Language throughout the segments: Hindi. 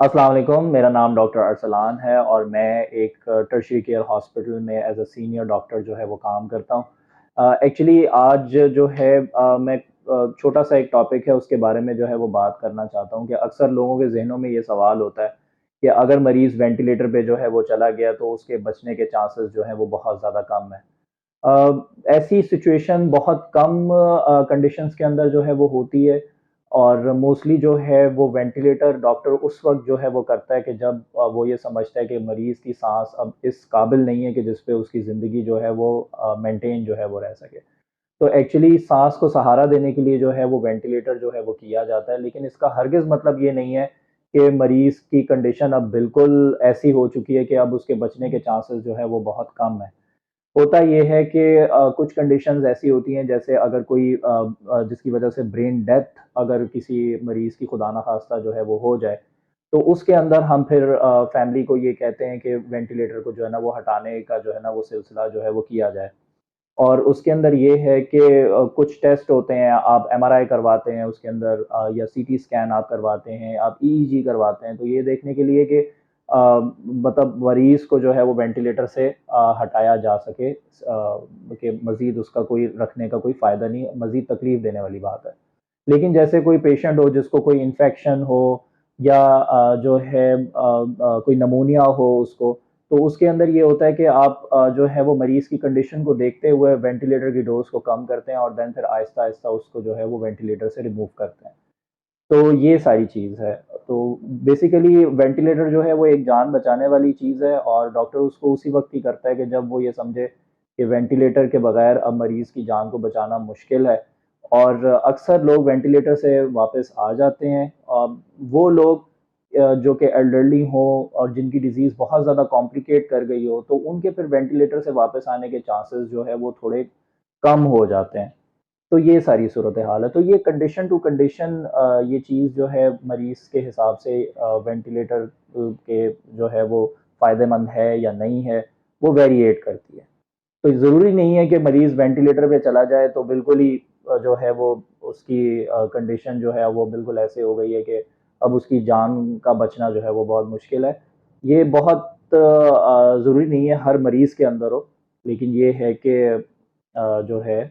अस्सलाम वालेकुम, मेरा नाम डॉक्टर अरसलान है और मैं एक टर्शियरी केयर हॉस्पिटल में एज अ सीनियर डॉक्टर जो है वो काम करता हूँ। एक्चुअली आज जो है मैं छोटा सा एक टॉपिक है उसके बारे में जो है वो बात करना चाहता हूँ कि अक्सर लोगों के जहनों में ये सवाल होता है कि अगर मरीज़ वेंटिलेटर पे जो है वो चला गया तो उसके बचने के चांसेस जो हैं वो बहुत ज़्यादा कम है। ऐसी सिचुएशन बहुत कम कंडीशंस के अंदर जो है वो होती है और मोस्टली जो है वो वेंटिलेटर डॉक्टर उस वक़्त जो है वो करता है कि जब वो ये समझता है कि मरीज़ की साँस अब इस काबिल नहीं है कि जिस पे उसकी ज़िंदगी जो है वो मेंटेन जो है वो रह सके। तो एक्चुअली साँस को सहारा देने के लिए जो है वो वेंटिलेटर जो है वो किया जाता है, लेकिन इसका हरगिज़ मतलब ये नहीं है कि मरीज़ की कंडीशन अब बिल्कुल ऐसी हो चुकी है कि अब उसके बचने के चांसेस जो है वो बहुत कम है। होता ये है कि कुछ कंडीशंस ऐसी होती हैं जैसे अगर कोई जिसकी वजह से ब्रेन डेथ अगर किसी मरीज़ की खुदा ना ख़ास्ता जो है वो हो जाए, तो उसके अंदर हम फिर फैमिली को ये कहते हैं कि वेंटिलेटर को जो है ना वो हटाने का जो है ना वो सिलसिला जो है वो किया जाए। और उसके अंदर ये है कि कुछ टेस्ट होते हैं, आप एमआरआई करवाते हैं उसके अंदर या सीटी स्कैन आप करवाते हैं, आप ईईजी करवाते हैं, तो ये देखने के लिए कि मतलब मरीज़ को जो है वो वेंटिलेटर से हटाया जा सके कि मज़ीद उसका कोई रखने का कोई फ़ायदा नहीं है, मज़ीद तकलीफ़ देने वाली बात है। लेकिन जैसे कोई पेशेंट हो जिसको कोई इन्फेक्शन हो या जो है कोई नमूनिया हो उसको, तो उसके अंदर ये होता है कि आप जो है वो मरीज़ की कंडीशन को देखते हुए वेंटिलेटर की डोज़ को कम करते हैं और देन फिर आहिस्ता-आहिस्ता उसको जो है वो वेंटिलेटर से रिमूव करते हैं। तो ये सारी चीज़ है। तो बेसिकली वेंटिलेटर जो है वो एक जान बचाने वाली चीज़ है और डॉक्टर उसको उसी वक़्त ही करता है कि जब वो ये समझे कि वेंटिलेटर के बगैर अब मरीज़ की जान को बचाना मुश्किल है और अक्सर लोग वेंटिलेटर से वापस आ जाते हैं। वो लोग जो कि एल्डरली हों और जिनकी डिज़ीज़ बहुत ज़्यादा कॉम्प्लिकेट कर गई हो, तो उनके फिर वेंटिलेटर से वापस आने के चांसेस जो है वो थोड़े कम हो जाते हैं। तो ये सारी सूरत-ए-हाल है। तो ये कंडीशन टू कंडीशन ये चीज़ जो है मरीज़ के हिसाब से वेंटिलेटर के जो है वो फ़ायदेमंद है या नहीं है, वो वेरिएट करती है। तो ज़रूरी नहीं है कि मरीज़ वेंटिलेटर पे चला जाए तो बिल्कुल ही जो है वो उसकी कंडीशन जो है वो बिल्कुल ऐसे हो गई है कि अब उसकी जान का बचना जो है वो बहुत मुश्किल है। ये बहुत ज़रूरी नहीं है हर मरीज़ के अंदर हो, लेकिन ये है कि जो है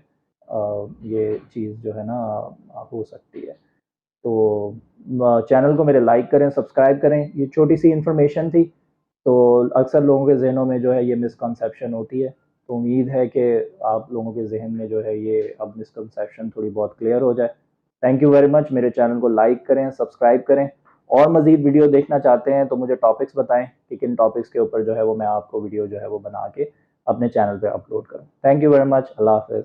ये चीज़ जो है ना हो सकती है। तो चैनल को मेरे लाइक करें, सब्सक्राइब करें। ये छोटी-सी इन्फॉर्मेशन थी, तो अक्सर लोगों के ज़हनों में जो है ये मिसकंसेप्शन होती है। तो उम्मीद है कि आप लोगों के ज़हन में जो है ये अब मिसकंसेप्शन थोड़ी बहुत क्लियर हो जाए। Thank you very much. मेरे चैनल को लाइक करें, सब्सक्राइब करें और मज़ीद वीडियो देखना चाहते हैं तो मुझे टॉपिक्स बताएँ कि किन टॉपिक्स के ऊपर जो है वो मैं आपको वीडियो जो है वो बना के अपने चैनल पे अपलोड करूँ। Thank you very much. अल्लाह हाफ़िज़।